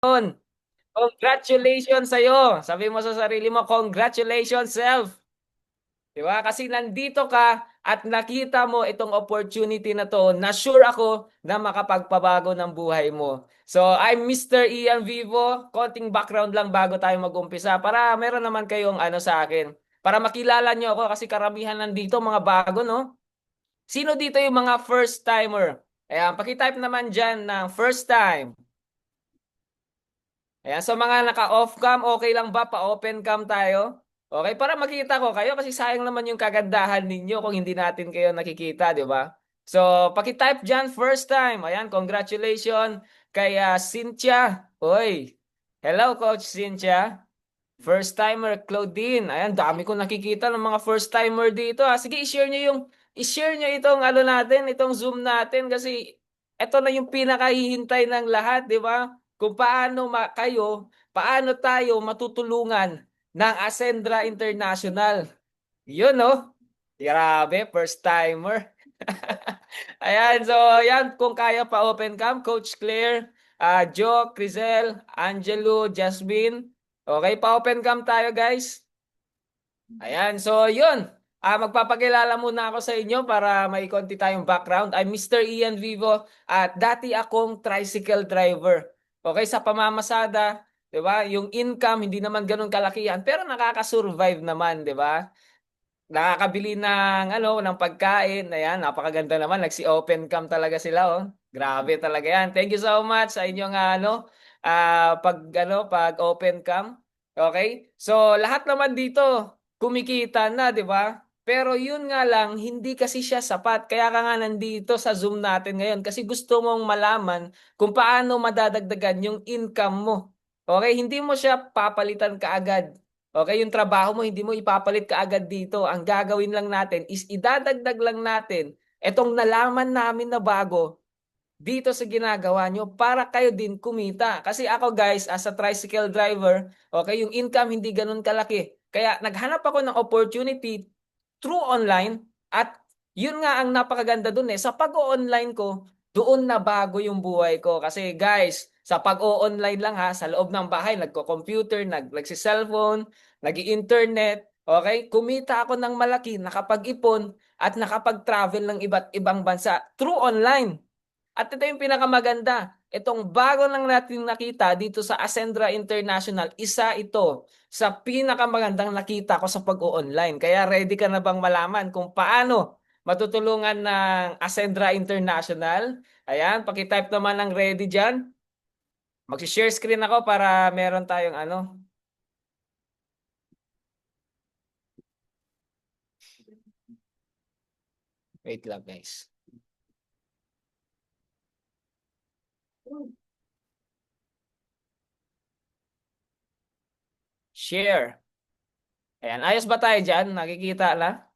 Congratulations sa'yo. Sabi mo sa sarili mo, congratulations self. Di ba? Kasi nandito ka at nakita mo itong opportunity na to na sure ako na makapagpabago ng buhay mo. So, I'm Mr. Ian Vivo. Konting background lang bago tayo mag-umpisa para meron naman kayong ano sa akin. Para makilala nyo ako kasi karamihan nandito mga bago, no? Sino dito yung mga first timer? Ayan, pakitype naman dyan ng first time. Ayan, so mga naka-off cam, okay lang ba? Pa-open cam tayo? Okay, para makita ko kayo kasi sayang naman yung kagandahan ninyo kung hindi natin kayo nakikita, di ba? So, pakitype dyan first time. Ayan, congratulations kay Cynthia. Oy, hello Coach Cynthia. First timer Claudine. Ayan, dami ko nakikita ng mga first timer dito. Sige, i-share nyo itong ano natin, itong Zoom natin kasi ito na yung pinakahihintay ng lahat, di ba? Kung paano tayo matutulungan ng Ascendra International. Yun, no? Grabe, first timer. Ayan, so yan, kung kaya pa open cam, Coach Claire, Joe, Crisel, Angelo, Jasmine. Okay, pa open cam tayo, guys. Ayan, so yun. Magpapakilala muna ako sa inyo para may konti tayong background. I'm Mr. Ian Vivo at dati akong tricycle driver. Okay, sa pamamasada, 'di ba? Yung income hindi naman ganoon kalaki yan, pero nakaka-survive naman, 'di ba? Nakakabili ng ng pagkain. Ayan, napakaganda naman. Nagsi-open cam talaga sila, oh. Grabe talaga 'yan. Thank you so much sa inyong pag open cam. Okay? So, lahat naman dito kumikita na, 'di ba? Pero yun nga lang, hindi kasi siya sapat. Kaya ka nga nandito sa Zoom natin ngayon kasi gusto mong malaman kung paano madadagdagan yung income mo. Okay? Hindi mo siya papalitan kaagad. Okay, yung trabaho mo, hindi mo ipapalit kaagad dito. Ang gagawin lang natin is idadagdag lang natin itong nalaman namin na bago dito sa ginagawa nyo para kayo din kumita. Kasi ako guys, as a tricycle driver, okay, yung income hindi ganun kalaki. Kaya naghanap ako ng opportunity through online at yun nga ang napakaganda dun eh. Sa pag-o-online ko, doon na bago yung buhay ko. Kasi guys, sa pag-o-online lang ha, sa loob ng bahay, nagko-computer, nagsi-cellphone, nag-internet, okay? Kumita ako ng malaki, nakapag-ipon, at nakapag-travel ng iba't ibang bansa through online. At ito yung pinakamaganda. Itong bago lang natin nakita dito sa Ascendra International, isa ito sa pinakamagandang nakita ko sa pag-o-online. Kaya ready ka na bang malaman kung paano matutulungan ng Ascendra International? Ayan, pakitype naman ng ready dyan. Mag-share screen ako para meron tayong Wait lang guys. Share. Ayan, ayos ba tayo dyan? Nakikita na?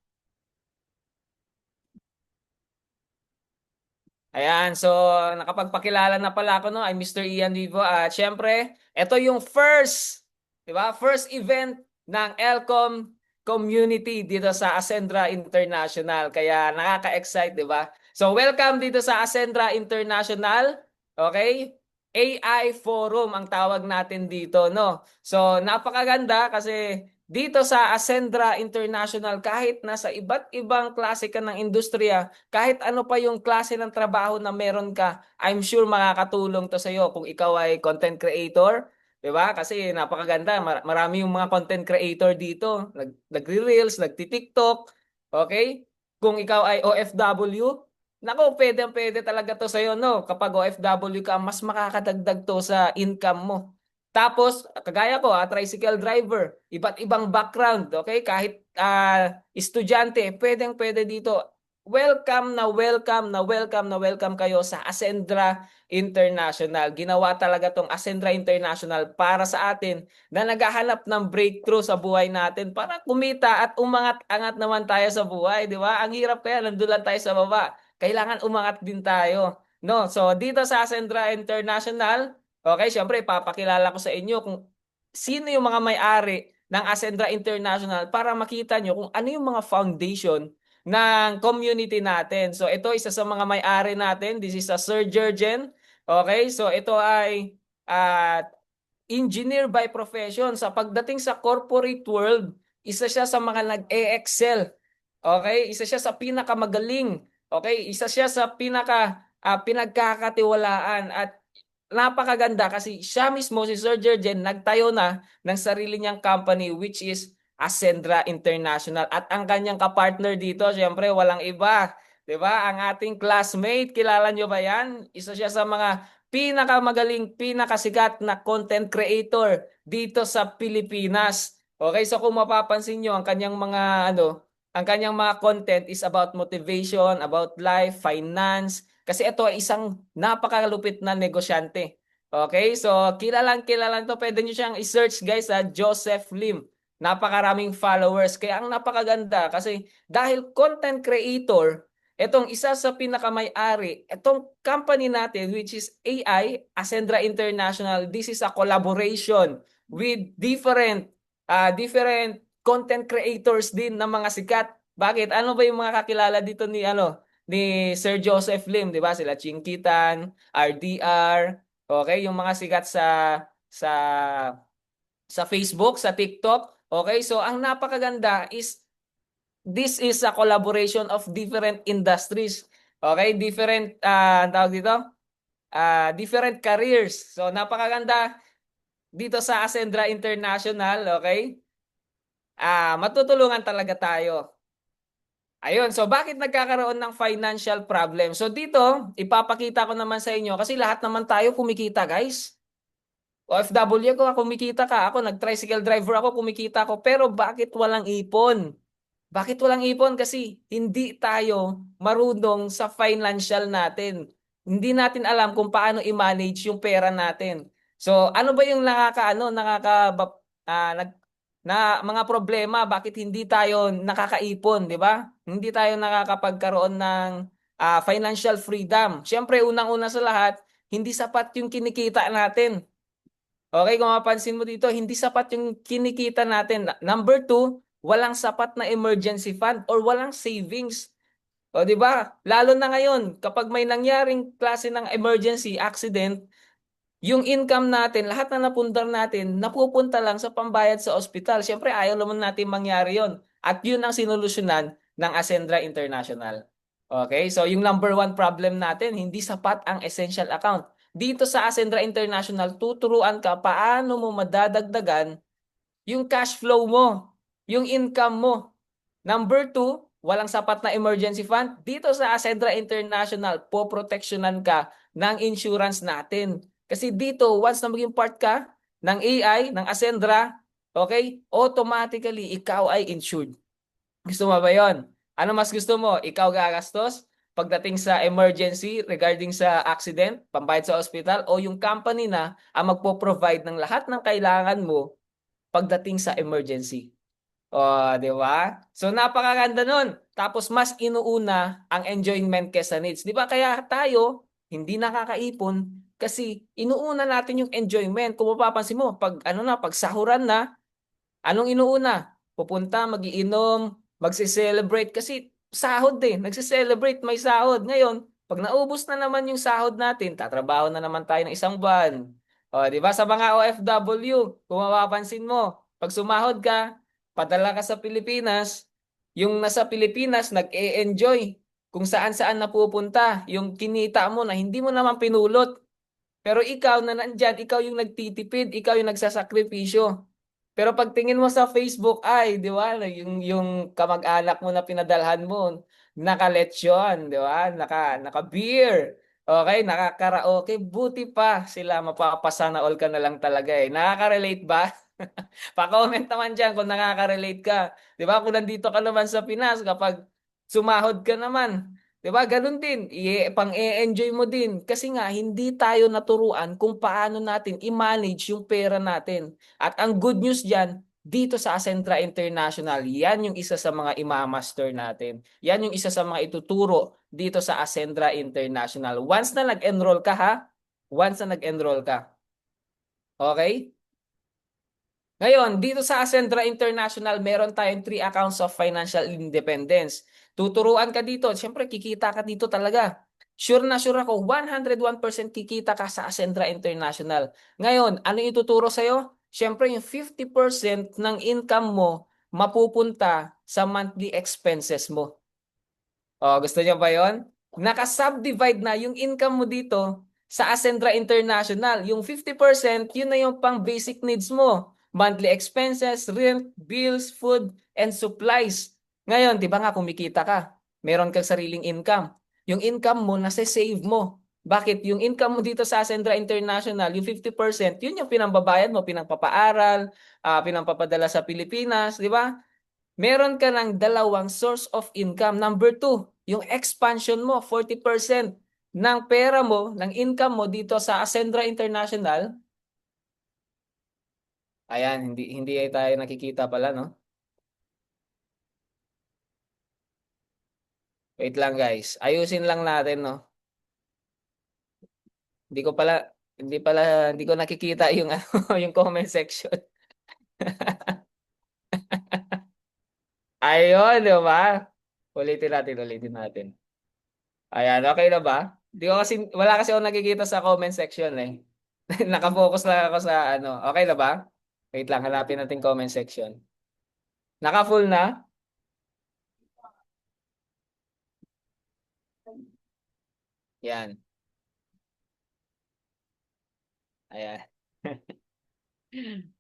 Ayan, so nakapagpakilala na pala ako, no? I'm Mr. Ian Vivo at syempre, ito yung first, 'di ba? First event ng Elcom community dito sa Ascendra International. Kaya nakaka-excite, 'di ba? So welcome dito sa Ascendra International. Okay? AI Forum ang tawag natin dito, no? So napakaganda kasi dito sa Ascendra International kahit nasa iba't ibang klase ka ng industriya, kahit ano pa yung klase ng trabaho na meron ka, I'm sure makakatulong to sa iyo kung ikaw ay content creator, 'di ba? Kasi napakaganda, marami yung mga content creator dito, nagre-reels, nagti-TikTok, okay? Kung ikaw ay OFW, nako, pwede talaga to sa iyo, no? Kapag OFW ka, mas makakadagdag to sa income mo. Tapos, kagaya ko, tricycle driver, iba't ibang background, okay? Kahit estudyante, pwede dito. Welcome na welcome na welcome na welcome kayo sa Ascendra International. Ginawa talaga tong Ascendra International para sa atin na naghahanap ng breakthrough sa buhay natin para kumita at umangat-angat naman tayo sa buhay, di ba? Ang hirap kaya nandun lang tayo sa baba. Kailangan umangat din tayo. No, so dito sa Ascendra International, okay, syempre ipapakilala ko sa inyo kung sino yung mga may-ari ng Ascendra International para makita nyo kung ano yung mga foundation ng community natin. So ito isa sa mga may-ari natin. This is a Sir Jurgen. Okay, so ito ay at engineer by profession. Sa pagdating sa corporate world, isa siya sa mga nag-e-excel. Okay? Isa siya sa pinakamagaling. Okay? Isa siya sa pinagkakatiwalaan at napakaganda kasi siya mismo si Sir Jurgen nagtayo na ng sarili niyang company which is Ascendra International at ang kanyang kapartner dito syempre walang iba, 'di ba? Ang ating classmate, kilala niyo ba 'yan? Isa siya sa mga pinakamagaling, pinakasikat na content creator dito sa Pilipinas. Okay, so kung mapapansin niyo ang kanyang mga ang kanyang mga content is about motivation, about life, finance, kasi ito ay isang napakalupit na negosyante. Okay? So, kilalang-kilala to. Pwede nyo siyang i-search guys sa Joseph Lim. Napakaraming followers. Kaya ang napakaganda kasi dahil content creator, itong isa sa pinakamay-ari, itong company natin which is AI, Ascendra International, this is a collaboration with different content creators din ng mga sikat. Bakit? Ano ba yung mga kakilala dito ni Sir Joseph Lim, 'di ba? Sila Chinkitan, RDR, okay, yung mga sikat sa sa Facebook, sa TikTok. Okay? So ang napakaganda is this is a collaboration of different industries. Okay? Different ang tawag dito? Different careers. So napakaganda dito sa Ascendra International, okay? Matutulungan talaga tayo. Ayun, so bakit nagkakaroon ng financial problem? So dito, ipapakita ko naman sa inyo kasi lahat naman tayo kumikita, guys. OFW ko, kumikita ka. Ako, nag-tricycle driver ako, kumikita ako. Pero bakit walang ipon? Bakit walang ipon? Kasi hindi tayo marunong sa financial natin. Hindi natin alam kung paano i-manage yung pera natin. So, ano ba yung mga problema bakit hindi tayo nakakaipon, di ba? Hindi tayo nakakapagkaroon ng financial freedom. Siyempre, unang-una sa lahat, hindi sapat yung kinikita natin. Okay, kung mapansin mo dito, hindi sapat yung kinikita natin. Number two, walang sapat na emergency fund or walang savings. O, di ba? Lalo na ngayon, kapag may nangyaring klase ng emergency accident, yung income natin, lahat na napundar natin, napupunta lang sa pambayad sa ospital. Siyempre, ayaw naman natin mangyari yon. At yun ang sinolusyonan ng Ascendra International. Okay, so yung number one problem natin, hindi sapat ang essential account. Dito sa Ascendra International, tuturuan ka paano mo madadagdagan yung cash flow mo, yung income mo. Number two, walang sapat na emergency fund. Dito sa Ascendra International, poproteksyonan ka ng insurance natin. Kasi dito, once na maging part ka ng AI, ng Ascendra, okay, automatically, ikaw ay insured. Gusto mo ba yon? Ano mas gusto mo? Ikaw gagastos pagdating sa emergency regarding sa accident, pambayad sa hospital, o yung company na ang magpo-provide ng lahat ng kailangan mo pagdating sa emergency? Oh, di ba? So napakaganda nun. Tapos mas inuuna ang enjoyment kesa needs. Di ba? Kaya tayo hindi nakakaipon kasi inuuna natin yung enjoyment. Kung mapapansin mo, pag sahuran na, anong inuuna? Pupunta, magiinom, magse-celebrate kasi sahod eh. Nagse-celebrate, may sahod. Ngayon, pag naubos na naman yung sahod natin, tatrabaho na naman tayo ng isang buwan. O, di ba? Sa mga OFW, kung mapapansin mo, pag sumahod ka, padala ka sa Pilipinas, yung nasa Pilipinas nag-e-enjoy kung saan-saan napupunta, yung kinita mo na hindi mo naman pinulot. Pero ikaw na nandyan, ikaw yung nagtitipid, ikaw yung nagsasakripisyo. Pero pagtingin mo sa Facebook, ay, di ba, yung kamag-anak mo na pinadalhan mo, naka-lechon, di ba, naka-beer, okay, naka-karaoke, buti pa sila, mapapasana all ka na lang talaga eh. Nakaka-relate ba? Pa-comment naman dyan kung nakaka-relate ka. Di ba, kung nandito ka naman sa Pinas, kapag sumahod ka naman, di ba, ganun din, pang-e-enjoy mo din. Kasi nga, hindi tayo naturuan kung paano natin i-manage yung pera natin. At ang good news dyan, dito sa Acentra International, yan yung isa sa mga imamaster natin. Yan yung isa sa mga ituturo dito sa Acentra International. Once na nag-enroll ka ha, once na nag-enroll ka. Okay? Ngayon, dito sa Ascendra International, meron tayong 3 accounts of financial independence. Tuturuan ka dito. Siyempre, kikita ka dito talaga. Sure na sure ako, 101% kikita ka sa Ascendra International. Ngayon, ano ituturo sa'yo? Siyempre, yung 50% ng income mo mapupunta sa monthly expenses mo. Oh, gusto niyo ba yon? Naka-subdivide na yung income mo dito sa Ascendra International. Yung 50%, yun na yung pang basic needs mo. Monthly expenses, rent, bills, food, and supplies. Ngayon, di ba nga kumikita ka? Meron kang sariling income. Yung income mo, nasa-save mo. Bakit? Yung income mo dito sa Ascendra International, yung 50%, yun yung pinambabayad mo, pinangpapaaral, pinangpapadala sa Pilipinas, di ba? Meron ka ng dalawang source of income. Number two, yung expansion mo, 40% ng pera mo, ng income mo dito sa Ascendra International. Ayan, hindi tayo nakikita pala, no? Wait lang, guys. Ayusin lang natin, no? Hindi ko pala, hindi ko nakikita yung, yung comment section. Ayun, di ba? Ulitin natin. Ayan, okay na ba? Di ko kasi, wala kasi ako nakikita sa comment section eh. Nakafocus lang ako sa ano. Okay na ba? Wait lang, hanapin natin comment section. Naka-full na? Yan. Ayan.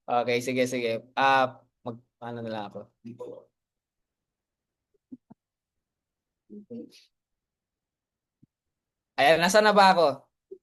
Okay, sige, sige. Ano na lang ako. Ayan, nasa na ba ako?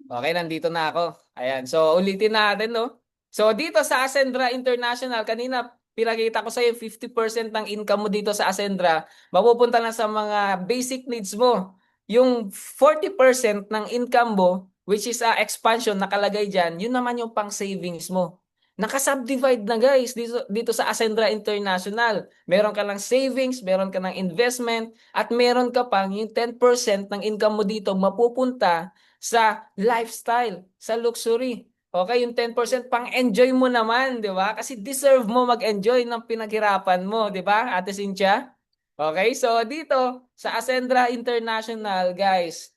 Okay, nandito na ako. Ayan, so ulitin natin, no? So dito sa Ascendra International, kanina pinakita ko sa iyo 50% ng income mo dito sa Ascendra, mapupunta na sa mga basic needs mo. Yung 40% ng income mo, which is expansion nakalagay diyan, yun naman yung pang savings mo. Naka-subdivide na guys dito sa Ascendra International. Meron ka ng savings, meron ka ng investment, at meron ka pang yung 10% ng income mo dito mapupunta sa lifestyle, sa luxury. Okay, yung 10% pang-enjoy mo naman, di ba? Kasi deserve mo mag-enjoy ng pinaghirapan mo, di ba, Ate Cynthia? Okay, so dito sa Ascendra International, guys,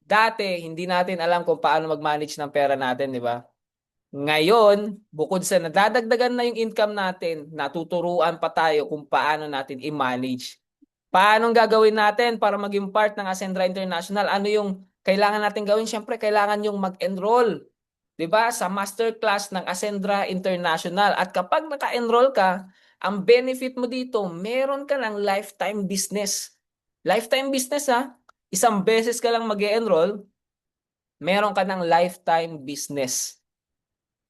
dati hindi natin alam kung paano mag-manage ng pera natin, di ba? Ngayon, bukod sa nadadagdagan na yung income natin, natuturuan pa tayo kung paano natin i-manage. Paano gagawin natin para maging part ng Ascendra International? Ano yung kailangan natin gawin? Siyempre, kailangan yung mag-enroll, 'di ba? Sa masterclass ng Ascendra International. At kapag naka-enroll ka, ang benefit mo dito, meron ka ng lifetime business. Lifetime business ha. Isang beses ka lang mag-enroll, meron ka ng lifetime business.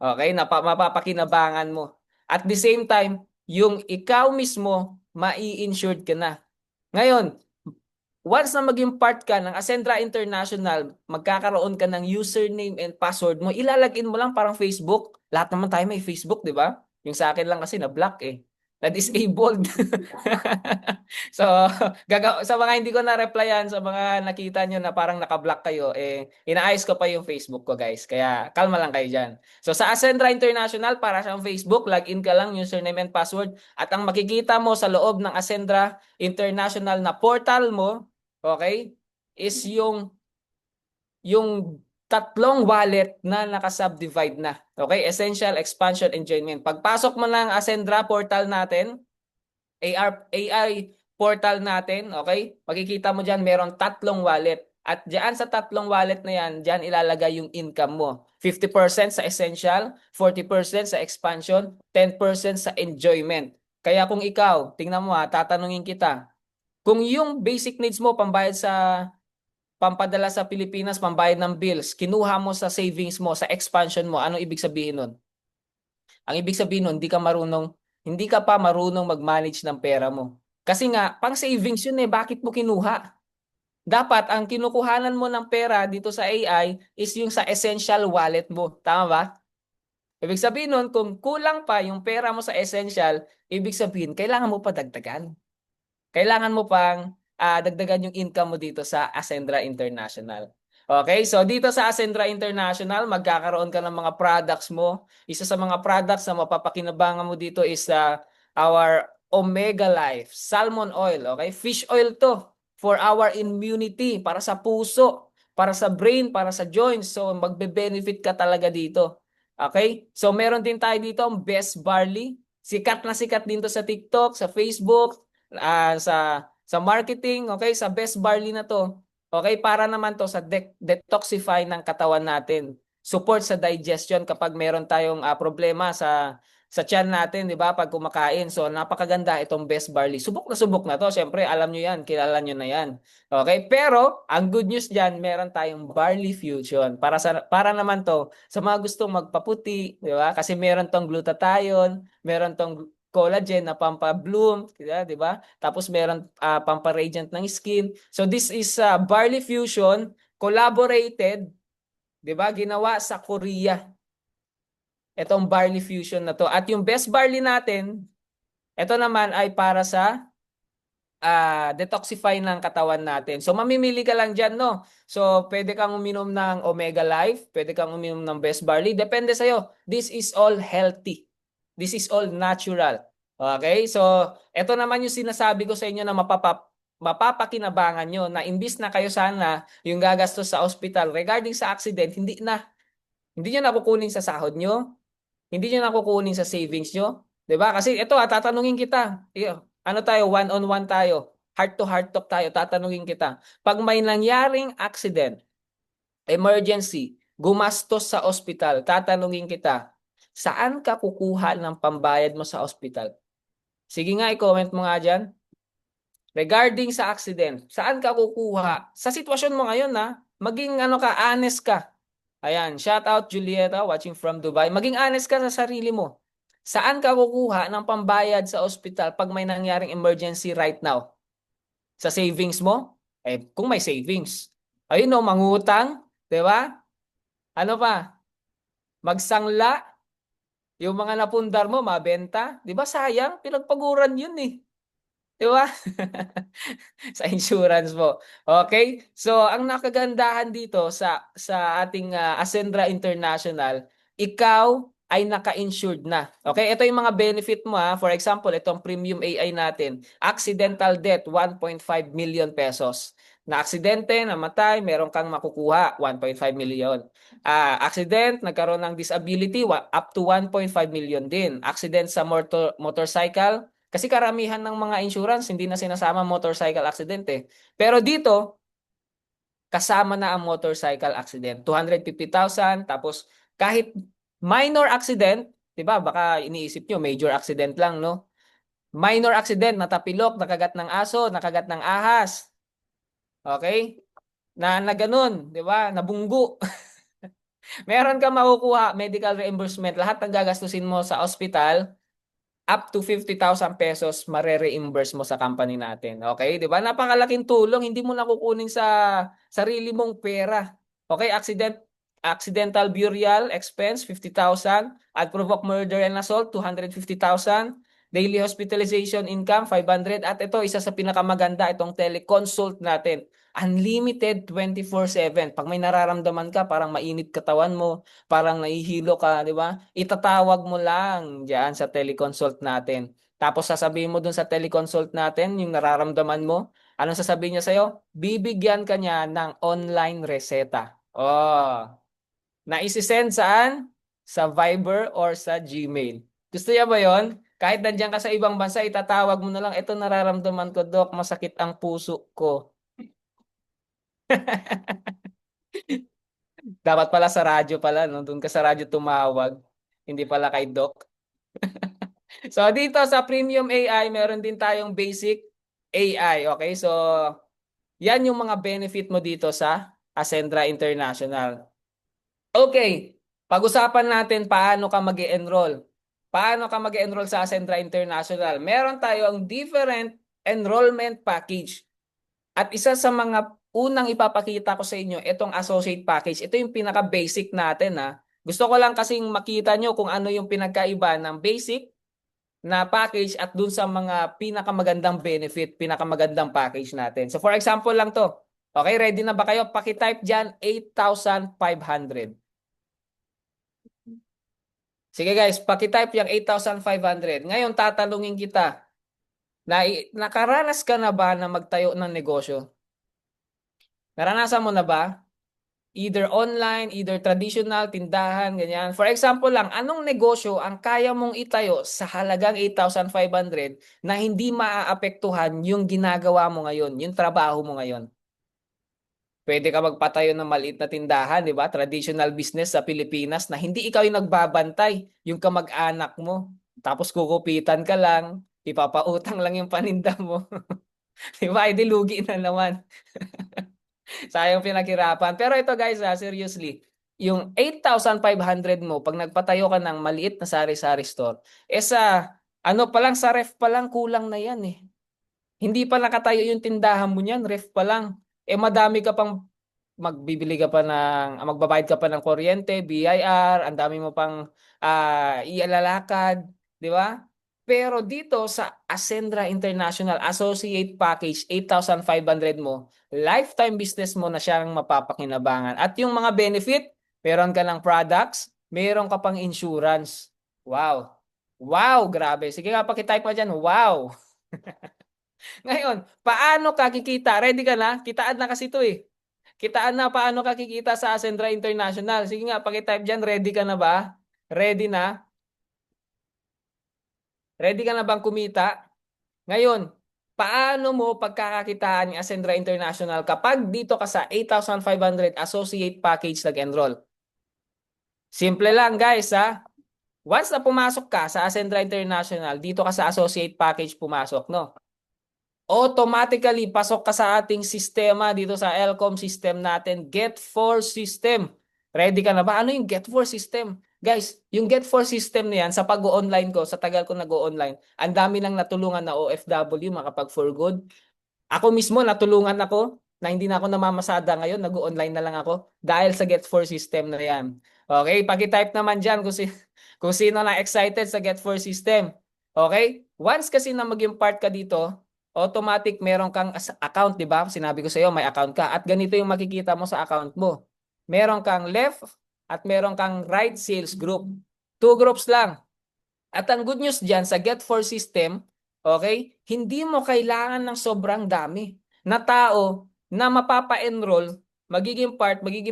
Okay, mapapakinabangan mo. At the same time, yung ikaw mismo, mai-insured ka na. Ngayon, once na maging part ka ng Ascendra International, magkakaroon ka ng username and password mo. Ilalagin mo lang parang Facebook. Lahat naman tayo may Facebook, di ba? Yung sa akin lang kasi na-block eh. Na-disabled. So, sa mga hindi ko na-replyan, sa mga nakita nyo na parang naka-block kayo, inaayos ko pa yung Facebook ko, guys. Kaya, kalma lang kayo dyan. So, sa Ascendra International, para siyang Facebook, login ka lang, username and password. At ang makikita mo sa loob ng Ascendra International na portal mo, okay, is yung tatlong wallet na naka-subdivide na. Okay, Essential, Expansion, Enjoyment. Pagpasok mo ng Ascendra portal natin, AI portal natin, okay? Makikita mo diyan meron tatlong wallet. At diyan sa tatlong wallet na yan, diyan ilalagay yung income mo. 50% sa essential, 40% sa expansion, 10% sa enjoyment. Kaya kung ikaw, tingnan mo tatanungin kita, kung yung basic needs mo, pambayad sa pampadala sa Pilipinas, pambayad ng bills, kinuha mo sa savings mo, sa expansion mo, ano ibig sabihin nun? Ang ibig sabihin nun, hindi ka pa marunong mag-manage ng pera mo. Kasi nga, pang savings yun bakit mo kinuha? Dapat ang kinukuhanan mo ng pera dito sa AI is yung sa essential wallet mo. Tama ba? Ibig sabihin nun, kung kulang pa yung pera mo sa essential, ibig sabihin, kailangan mo pa dagdagan. Kailangan mo pang dagdagan yung income mo dito sa Ascendra International. Okay, so dito sa Ascendra International, magkakaroon ka ng mga products mo. Isa sa mga products na mapapakinabangan mo dito is our Omega Life Salmon Oil. Okay, fish oil to. for our immunity, para sa puso, para sa brain, para sa joints. So magbe-benefit ka talaga dito. Okay? So meron din tayo dito ang Best Barley. Sikat din to sa TikTok, sa Facebook, sa marketing, okay? Sa Best Barley na to. Okay, para naman to sa detoxify ng katawan natin. Support sa digestion kapag meron tayong problema sa tiyan natin, 'di ba? Pag kumakain. So napakaganda itong Best Barley. Subok na to. Syempre, alam niyo 'yan, kilala niyo na 'yan. Okay? Pero ang good news diyan, meron tayong Barley Fusion para naman to sa mga gustong magpaputi, 'di ba? Kasi meron tong glutathione, meron tong collagen na pampa-bloom, 'di ba? Tapos meron pampa-radiant ng skin. So this is Barley Fusion collaborated, 'di ba? Ginawa sa Korea. Itong Barley Fusion na to. At yung Best Barley natin, ito naman ay para sa detoxify ng katawan natin. So mamimili ka lang diyan, no? So pwede kang uminom ng Omega Life, pwede kang uminom ng Best Barley, depende sa iyo. This is all healthy. This is all natural. Okay? So ito naman yung sinasabi ko sa inyo na mapapakinabangan nyo na imbis na kayo sana yung gagastos sa ospital regarding sa accident, hindi nyo nakukunin sa sahod nyo, hindi nyo nakukunin sa savings nyo. 'Di ba? Kasi ito tatanungin kita. Ano tayo, one-on-one tayo. Heart to heart talk tayo, tatanungin kita. Pag may nangyaring accident, emergency, gumastos sa ospital, tatanungin kita, saan ka kukuha ng pambayad mo sa ospital? Sige nga, i-comment mo nga dyan. Regarding sa accident, saan ka kukuha? Sa sitwasyon mo ngayon, maging honest ka. Ayan, shout out Julieta watching from Dubai. Maging honest ka sa sarili mo. Saan ka kukuha ng pambayad sa ospital pag may nangyaring emergency right now? Sa savings mo? Kung may savings. Ayun o, mangutang, 'di ba? Ano pa? Magsangla, yung mga napundar mo mabenta, 'di ba? Sayang, pinagpaguran 'yun eh. 'Di ba? Sa insurance mo. Okay? So, ang nakagandahan dito sa ating Ascendra International, ikaw ay naka-insured na. Okay? Ito yung mga benefit mo For example, itong premium AI natin. Accidental death, 1.5 million pesos. Na aksidente, namatay, meron kang makukuha, 1.5 million. Accident, nagkaroon ng disability, up to 1.5 million din. Accident sa motorcycle, kasi karamihan ng mga insurance hindi na sinasama motorcycle accident eh. Pero dito, kasama na ang motorcycle accident. 250,000 tapos kahit minor accident, 'di ba? Baka iniisip nyo major accident lang, no? Minor accident, natapilok, nakagat ng aso, nakagat ng ahas. Okay? Na ganun, 'di ba? Nabunggo. Meron kang makukuha medical reimbursement. Lahat ng gagastusin mo sa ospital, up to 50,000 pesos mare-reimburse mo sa company natin. Okay? 'Di ba? Napakalaking tulong, hindi mo nakukunin sa sarili mong pera. Okay, accidental burial expense 50,000, unprovoked murder and assault 250,000, daily hospitalization income 500 at ito isa sa pinakamaganda itong teleconsult natin. Unlimited 24/7. Pag may nararamdaman ka, parang mainit katawan mo, parang nahihilo ka, di ba? Itatawag mo lang diyan sa teleconsult natin. Tapos sasabihin mo dun sa teleconsult natin yung nararamdaman mo. Anong sasabihin niya sa'yo? Bibigyan ka niya ng online reseta. Oh, na isi-send saan? Sa Viber or sa Gmail. Gusto niya ba yon? Kahit nandiyan ka sa ibang bansa, itatawag mo na lang, ito nararamdaman ko, Doc, masakit ang puso ko. Dapat pala sa radyo pala, no? Doon ka sa radyo tumawag. Hindi pala kay Doc. So dito sa Premium AI, meron din tayong basic AI. Okay? So yan yung mga benefit mo dito sa Ascendra International. Okay. Pag-usapan natin paano ka mag-enroll. Paano ka mag-enroll sa Ascendra International? Meron tayong different enrollment package. At isa sa mga unang ipapakita ko sa inyo, itong associate package. Ito yung pinaka-basic natin. Gusto ko lang kasing makita nyo kung ano yung pinagkaiba ng basic na package at dun sa mga pinakamagandang benefit, pinakamagandang package natin. So for example lang to. Okay, ready na ba kayo? Paki-type dyan 8,500. Sige guys, paki-type yung 8,500. Ngayon tatanungin kita. Nakaranas ka na ba na magtayo ng negosyo? Naranasan mo na ba? Either online, either traditional, tindahan, ganyan. For example lang, anong negosyo ang kaya mong itayo sa halagang 8,500 na hindi maaapektuhan yung ginagawa mo ngayon, yung trabaho mo ngayon? Pwede ka magpatayo ng maliit na tindahan, di ba? Traditional business sa Pilipinas na hindi ikaw yung nagbabantay, yung kamag-anak mo. Tapos kukupitan ka lang, ipapautang lang yung paninda mo. Di ba? Hindi lugi na naman. Sayang pinaghirapan. Pero ito guys, seriously, yung 8,500 mo, pag nagpatayo ka ng maliit na sari-sari store, ano pa lang, sa ref pa lang, kulang na yan eh. Hindi pa nakatayo yung tindahan mo niyan, ref pa lang. Madami ka pang magbabayad ka pa ng kuryente, BIR, ang dami mo pang ialalakad, di ba? Pero dito sa Ascendra International Associate Package 8,500 mo, lifetime business mo na siyang mapapakinabangan. At yung mga benefit, meron ka ng products, meron ka pang insurance. Wow. Wow, grabe. Sige nga, pakitype mo dyan. Wow. Ngayon, paano ka kikita? Ready ka na? Kitaan na kasi ito eh. Kitaan na paano ka kikita sa Ascendra International. Sige nga, pakitype dyan. Ready ka na ba? Ready na? Ready ka na bang kumita? Ngayon, paano mo pagkakakitaan ng Ascendra International kapag dito ka sa 8,500 Associate Package nag-enroll? Simple lang guys ha. Once na pumasok ka sa Ascendra International, dito ka sa Associate Package pumasok, no? Automatically pasok ka sa ating sistema dito sa Elcom system natin, Get4 system. Ready ka na ba? Ano yung Get4 system? Guys, yung Get4 system na yan, sa pag-online ko, sa tagal ko nag-online, ang dami nang natulungan na OFW makapag for good. Ako mismo natulungan ako na hindi na ako namamasada ngayon, nag-online na lang ako dahil sa Get4 system na yan. Okay, paki-type naman diyan kung sino na excited sa Get4 system. Okay? Once kasi na maging part ka dito, automatic meron kang account, di ba? Sinabi ko sa iyo, may account ka at ganito yung makikita mo sa account mo. Meron kang left at meron kang right sales group. Two groups lang. At ang good news dyan sa Get4 system, okay, hindi mo kailangan ng sobrang dami na tao na mapapa-enroll, magiging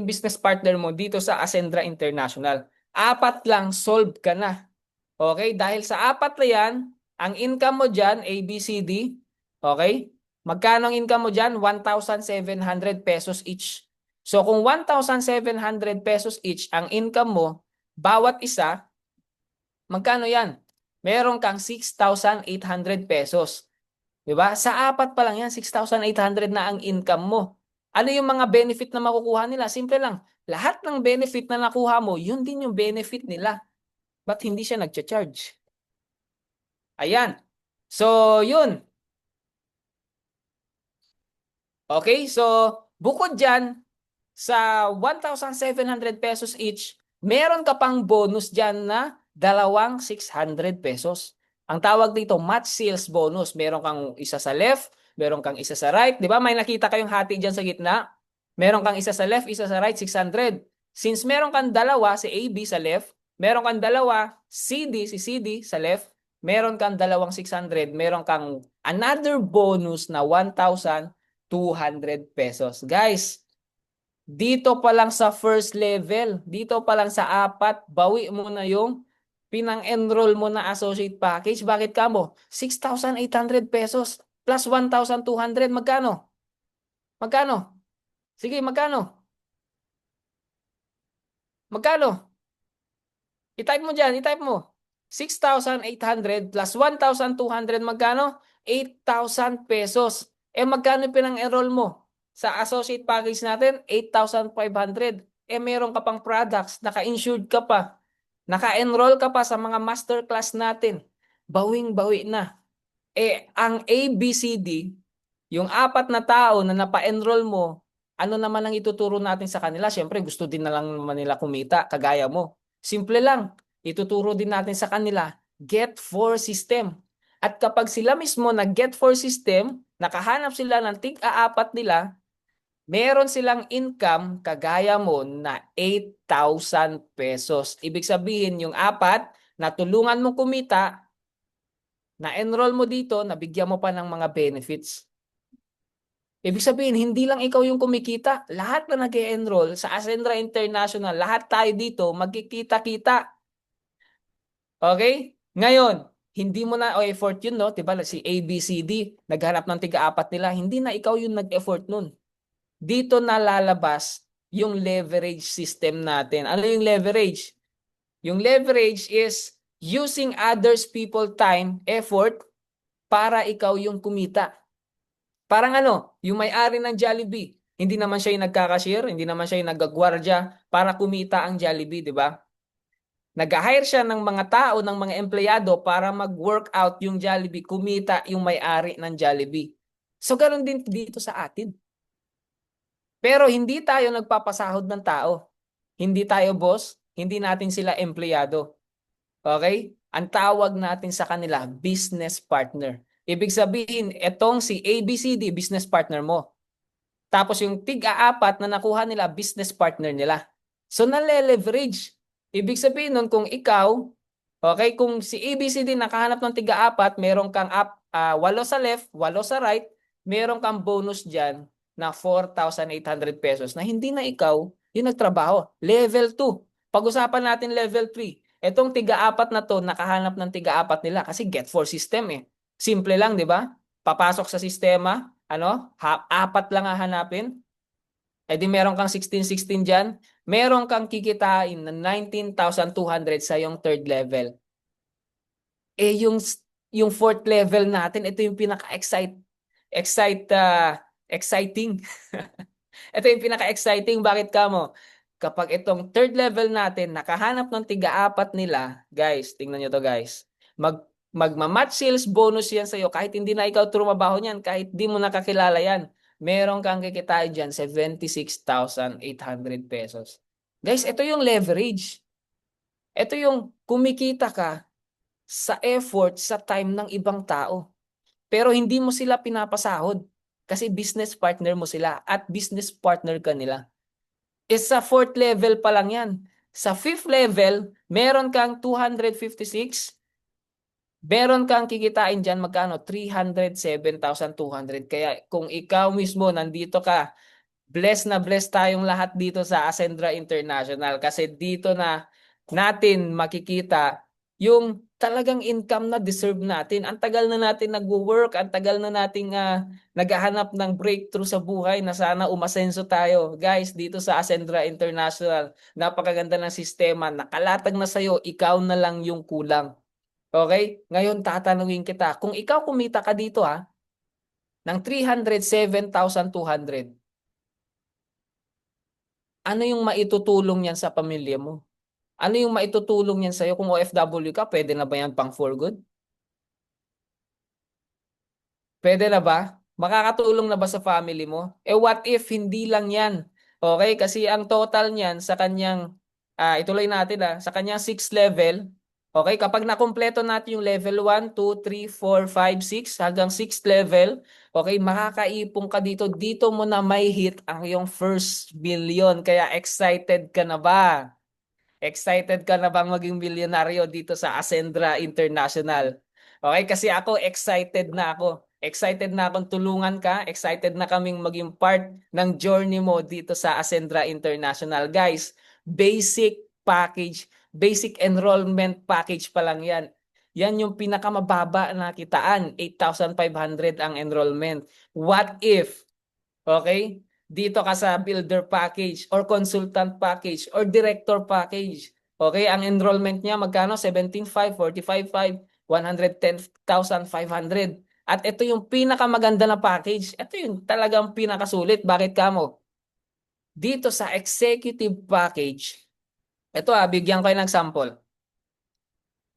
business partner mo dito sa Ascendra International. Apat lang, solve ka na. Okay, dahil sa apat na yan, ang income mo dyan, A, B, C, D, okay, magkano ang income mo dyan? 1,700 pesos each. So kung 1,700 pesos each ang income mo, bawat isa, magkano yan? Meron kang 6,800 pesos. 'Di ba? Sa apat pa lang yan, 6,800 na ang income mo. Ano yung mga benefit na makukuha nila? Simple lang. Lahat ng benefit na nakuha mo, yun din yung benefit nila. Ba't hindi siya nagcha-charge? Ayan. So, yun. Okay? So, bukod dyan, sa 1,700 pesos each, meron ka pang bonus dyan na 2,600 pesos. Ang tawag dito, match sales bonus. Meron kang isa sa left, meron kang isa sa right. Di ba? May nakita kayong hati dyan sa gitna. Meron kang isa sa left, isa sa right, 600. Since meron kang dalawa, si AB sa left, meron kang dalawa, si CD sa left, meron kang dalawang 600, meron kang another bonus na 1,200 pesos. Guys, dito pa lang sa first level, dito pa lang sa apat, bawi mo na yung pinang-enroll mo na associate package. Bakit ka mo? 6,800 pesos plus 1,200. Magkano? Magkano? Sige, magkano? Magkano? I-type mo dyan, i-type mo. 6,800 plus 1,200, magkano? 8,000 pesos. Magkano pinang-enroll mo? Sa associate package natin, 8,500. Meron ka pang products, naka-insured ka pa. Naka-enroll ka pa sa mga masterclass natin. Bawing-bawi na. Ang ABCD, yung apat na tao na napa-enroll mo, ano naman ang ituturo natin sa kanila? Siyempre, gusto din na lang naman nila kumita, kagaya mo. Simple lang. Ituturo din natin sa kanila, get for system. At kapag sila mismo nag-get for system, nakahanap sila ng tig-aapat nila, meron silang income kagaya mo na 8,000 pesos. Ibig sabihin, yung apat, natulungan mong kumita, Na-enroll mo dito, nabigyan mo pa ng mga benefits. Ibig sabihin, hindi lang ikaw yung kumikita. Lahat na nag-enroll sa Ascendra International, lahat tayo dito magkikita-kita. Okay? Ngayon, hindi mo na effort yun, no? Diba, si ABCD, naghanap ng tiga-apat nila. Hindi na ikaw yung nag-effort nun. Dito na lalabas yung leverage system natin. Ano yung leverage? Yung leverage is using others people time, effort, para ikaw yung kumita. Parang ano, yung may-ari ng Jollibee, hindi naman siya yung nagkakashare, hindi naman siya yung nagagwardya para kumita ang Jollibee, di ba? Nag-hire siya ng mga tao, ng mga empleyado para mag-workout yung Jollibee, kumita yung may-ari ng Jollibee. So, ganoon din dito sa atin. Pero hindi tayo nagpapasahod ng tao. Hindi tayo boss, hindi natin sila empleyado. Okay? Ang tawag natin sa kanila, business partner. Ibig sabihin, etong si ABCD, business partner mo. Tapos yung tig-apat na nakuha nila, business partner nila. So, nale-leverage. Ibig sabihin nun, kung ikaw, okay, kung si ABCD nakahanap ng tig-apat, meron kang 8 sa left, 8 sa right, meron kang bonus dyan na 4,800 pesos na hindi na ikaw yung nagtrabaho. Level 2. Pag-usapan natin level 3. Etong tiga-apat na to, nakahanap ng tiga-apat nila kasi get for system eh. Simple lang, di ba? Papasok sa sistema, ano, apat lang hahanapin. Eh di meron kang 1616 dyan. Meron kang kikitain na 19,200 sa yung third level. Eh yung fourth level natin, ito yung exciting. Ito yung pinaka-exciting. Bakit kamo? Kapag itong third level natin, nakahanap ng tiga-apat nila, guys, tingnan nyo to guys. Magma-match sales bonus yan sa'yo. Kahit hindi na ikaw trumabaho niyan, kahit di mo nakakilala yan, meron kang kikitain dyan, 76,800 pesos. Guys, ito yung leverage. Ito yung kumikita ka sa effort, sa time ng ibang tao. Pero hindi mo sila pinapasahod kasi business partner mo sila at business partner ka nila. Sa fourth level pa lang yan. Sa fifth level, meron kang 256. Meron kang kikitain dyan, magkano? 307,200. Kaya kung ikaw mismo nandito ka, blessed na blessed tayong lahat dito sa Ascendra International kasi dito na natin makikita yung talagang income na deserve natin. Ang tagal na natin nagwo-work, ang tagal na nating naghahanap ng breakthrough sa buhay na sana umasenso tayo. Guys, dito sa Ascendra International, napakaganda ng sistema. Nakalatag na sa'yo, ikaw na lang yung kulang. Okay? Ngayon tatanungin kita, kung ikaw kumita ka dito ng 307,200, ano yung maitutulong yan sa pamilya mo? Ano yung maitutulong yan sa'yo? Kung OFW ka, pwede na ba yan pang for good? Pwede na ba? Makakatulong na ba sa family mo? Eh what if hindi lang yan? Okay? Kasi ang total niyan sa kanyang, ituloy natin sa kanyang 6th level, okay? Kapag nakumpleto natin yung level 1, 2, 3, 4, 5, 6, hanggang 6th level, okay, makakaipong ka dito. Dito mo na may hit ang yung first million. Kaya excited ka na ba? Excited ka na bang maging milyonaryo dito sa Ascendra International? Okay, kasi ako excited na ako. Excited na akong tulungan ka. Excited na kaming maging part ng journey mo dito sa Ascendra International. Guys, basic package, basic enrollment package pa lang yan. Yan yung pinakamababa na kitaan. 8,500 ang enrollment. What if, okay, dito ka sa builder package or consultant package or director package. Okay, ang enrollment niya magkano? 17,500, 45,500, 110,500. At ito yung pinakamaganda na package. Ito yung talagang pinakasulit. Bakit kamo? Dito sa executive package, ito bigyan ko kayo ng sample.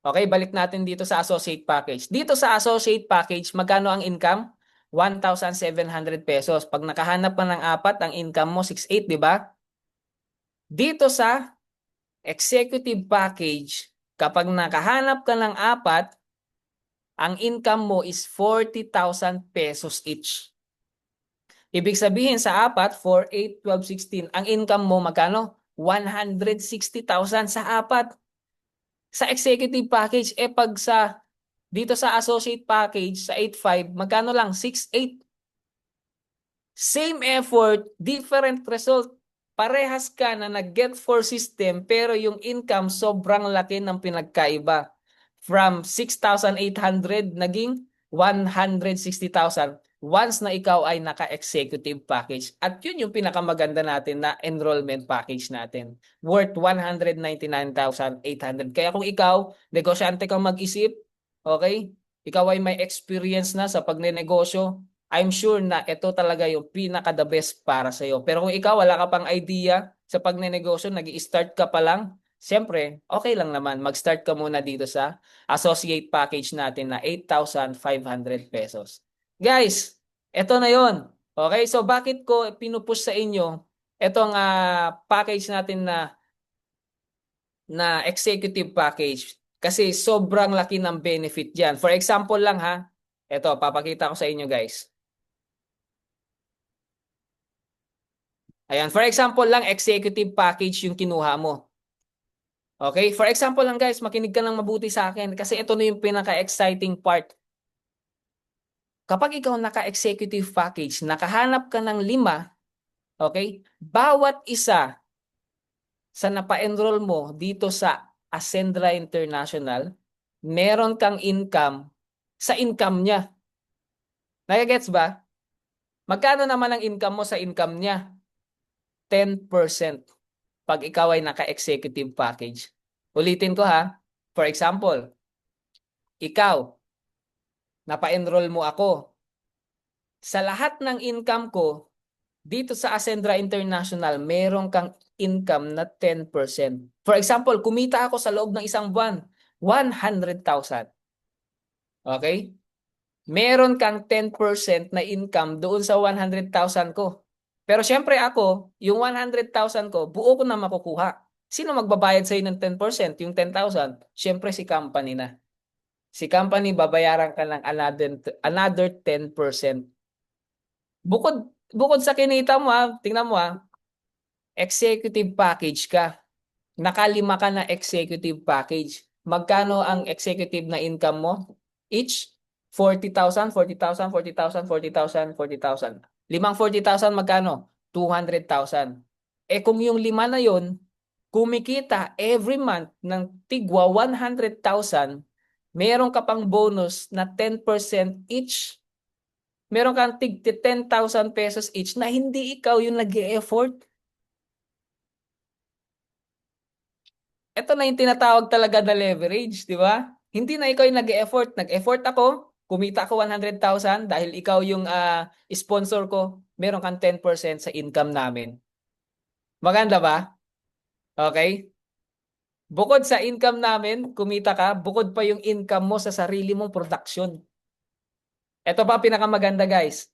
Okay, balik natin dito sa associate package. Dito sa associate package, magkano ang income? 1,700 pesos. Pag nakahanap ka ng apat, ang income mo 6,800, di ba? Dito sa executive package, kapag nakahanap ka ng apat, ang income mo is 40,000 pesos each. Ibig sabihin sa apat, 4, 8, 12, 16, ang income mo magkano? 160,000 sa apat. Sa executive package, pag sa Dito sa associate package, sa 8.5, magkano lang? 6.8. Same effort, different result. Parehas ka na nag-get for system pero yung income sobrang laki ng pinagkaiba. From 6,800 naging 160,000 once na ikaw ay naka-executive package. At yun yung pinakamaganda natin na enrollment package natin. Worth 199,800. Kaya kung ikaw, negosyante kang mag-isip, okay? Ikaw ay may experience na sa pagnenegosyo, I'm sure na ito talaga yung pinaka the best para sa iyo. Pero kung ikaw wala ka pang idea sa pagnenegosyo, nag-i-start ka pa lang, siyempre, okay lang naman. Mag-start ka muna dito sa associate package natin na 8,500 pesos. Guys, ito na yon. Okay, so bakit ko pinupush sa inyo itong package natin na executive package? Kasi sobrang laki ng benefit diyan. For example lang ha, ito, papakita ko sa inyo guys. Ayan, for example lang, executive package yung kinuha mo. Okay? For example lang guys, makinig ka ng mabuti sa akin kasi ito na yung pinaka-exciting part. Kapag ikaw naka-executive package, nakahanap ka ng 5, okay? Bawat isa sa napa-enroll mo dito sa Ascendra International, meron kang income sa income niya. Nagagets ba? Magkano naman ang income mo sa income niya? 10% pag ikaw ay naka-executive package. Ulitin ko ha. For example, ikaw, napa-enroll mo ako. Sa lahat ng income ko, dito sa Ascendra International, meron kang income na 10%. For example, kumita ako sa loob ng isang buwan, 100,000. Okay? Meron kang 10% na income doon sa 100,000 ko. Pero syempre ako, yung 100,000 ko, buo ko na makukuha. Sino magbabayad sa'yo ng 10%? Yung 10,000? Syempre si company na. Si company, babayaran ka ng another 10%. Bukod sa kinita mo tingnan mo executive package ka. Nakalima ka na executive package. Magkano ang executive na income mo? Each 40,000, 40,000, 40,000, 40,000, 40,000. Limang 40,000 magkano? 200,000. Kung yung 5 na yon kumikita every month ng tigwa 100,000, meron ka pang bonus na 10% each. Meron kang tig 10,000 pesos each na hindi ikaw yung nag-e-effort. Ito na yung tinatawag talaga na leverage, di ba? Hindi na ikaw yung nag-e-effort. Nag-effort ako, kumita ako 100,000 dahil ikaw yung sponsor ko, meron kang 10% sa income namin. Maganda ba? Okay? Bukod sa income namin, kumita ka, bukod pa yung income mo sa sarili mong production. Ito pa pinakamaganda guys.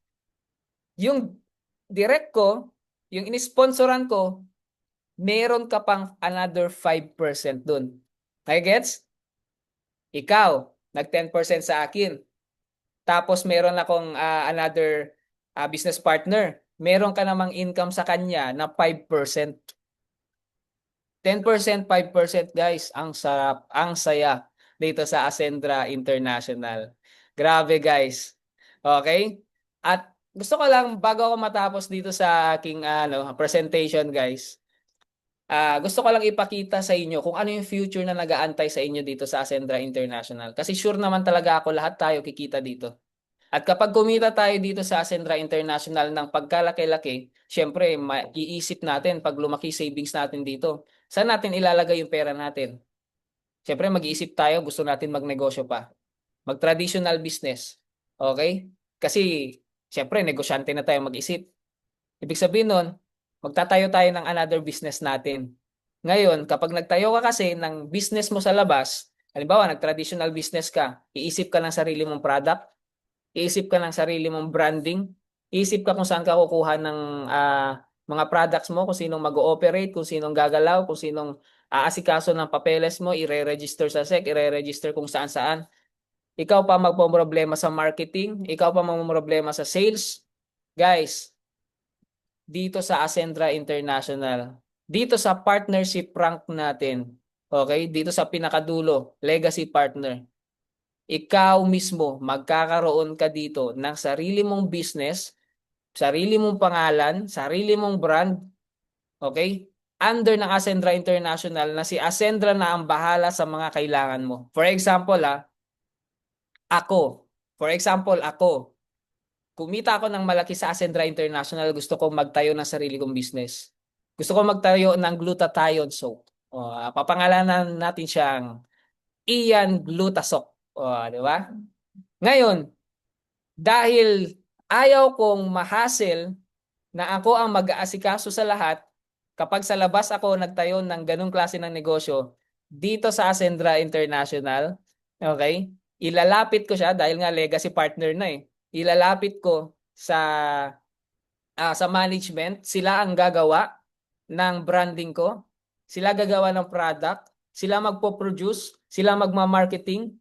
Yung direct ko, yung inisponsoran ko, meron ka pang another 5% dun. Okay, gets? Ikaw, nag 10% sa akin. Tapos meron akong another business partner. Meron ka namang income sa kanya na 5%. 10%, 5% guys. Ang sarap, ang saya dito sa Ascendra International. Grabe guys. Okay? At gusto ko lang bago ako matapos dito sa aking presentation guys. Gusto ko lang ipakita sa inyo kung ano yung future na nag-aantay sa inyo dito sa Ascendra International. Kasi sure naman talaga ako lahat tayo kikita dito. At kapag kumita tayo dito sa Ascendra International ng pagkalaki-laki, syempre, iisip natin pag lumaki savings natin dito. Saan natin ilalagay yung pera natin? Syempre, mag-iisip tayo, gusto natin magnegosyo pa. Mag-traditional business. Okay? Kasi, syempre, negosyante na tayo mag-isip. Ibig sabihin nun, magtatayo tayo ng another business natin. Ngayon, kapag nagtayo ka kasi ng business mo sa labas, halimbawa, nag-traditional business ka, iisip ka ng sarili mong product, iisip ka ng sarili mong branding, iisip ka kung saan ka kukuha ng mga products mo, kung sinong mag-ooperate, kung sinong gagalaw, kung sinong aasikaso ng papeles mo, ire-register sa SEC, ire-register kung saan-saan. Ikaw pa magpo-problema sa marketing, ikaw pa magpo-problema sa sales. Guys, dito sa Ascendra International, dito sa partnership rank natin, okay? Dito sa pinakadulo, legacy partner. ikaw mismo magkakaroon ka dito ng sarili mong business, sarili mong pangalan, sarili mong brand, okay? Under ng Ascendra International na si Ascendra na ang bahala sa mga kailangan mo. For example, ako, for example, ako, kumita ako ng malaki sa Ascendra International, gusto kong magtayo ng sarili kong business. Gusto kong magtayo ng glutathione soap. Papangalanan natin siyang Ian Glutasok. Di ba? Ngayon, dahil ayaw kong ma-hassle na ako ang mag-aasikaso sa lahat, kapag sa labas ako nagtayo ng ganung klase ng negosyo, dito sa Ascendra International, okay, ilalapit ko siya dahil nga legacy partner na eh. Ilalapit ko sa management, sila ang gagawa ng branding ko, sila gagawa ng product, sila magpo-produce, sila magma-marketing,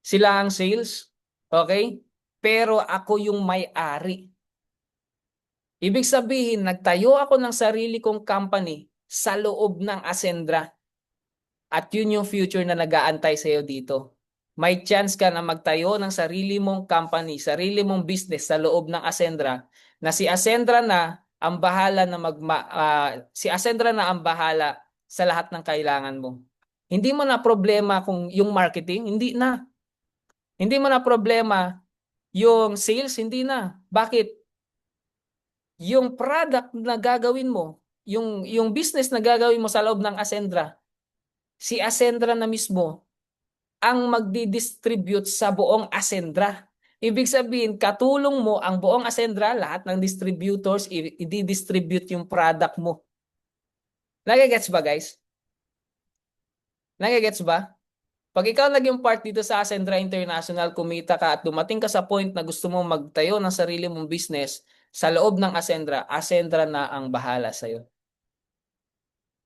sila ang sales, okay? Pero ako yung may-ari. Ibig sabihin, nagtayo ako ng sarili kong company sa loob ng Ascendra. At yun yung future na nag-aantay sa'yo dito. May chance ka na magtayo ng sarili mong company, sarili mong business sa loob ng Ascendra na si Ascendra na ang bahala na si Ascendra na ang bahala sa lahat ng kailangan mo. Hindi mo na problema kung yung marketing, hindi na. Hindi mo na problema yung sales, hindi na. Bakit? Yung product na gagawin mo, yung business na gagawin mo sa loob ng Ascendra, si Ascendra na mismo ang magdi-distribute sa buong Ascendra. Ibig sabihin, katulong mo ang buong Ascendra, lahat ng distributors, i-distribute yung product mo. Nagigets ba, guys? Nagigets ba? Pag ikaw naging part dito sa Ascendra International, kumita ka at dumating ka sa point na gusto mong magtayo ng sarili mong business sa loob ng Ascendra, Ascendra na ang bahala sa'yo.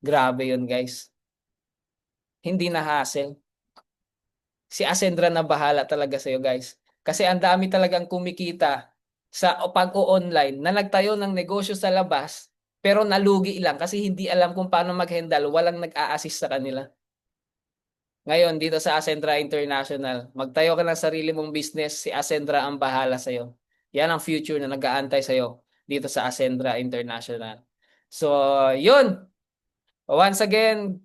Grabe yun, guys. Hindi na hassle. Si Ascendra na bahala talaga sa'yo, guys. Kasi ang dami talagang kumikita sa pag-o-online na nagtayo ng negosyo sa labas pero nalugi lang kasi hindi alam kung paano mag-handle, walang nag-a-assist sa kanila. Ngayon, dito sa Ascendra International, magtayo ka ng sarili mong business, si Ascendra ang bahala sa'yo. Yan ang future na nag-aantay sa'yo dito sa Ascendra International. So, yun. Once again,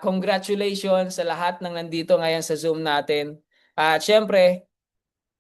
congratulations sa lahat ng nandito ngayon sa Zoom natin. At syempre,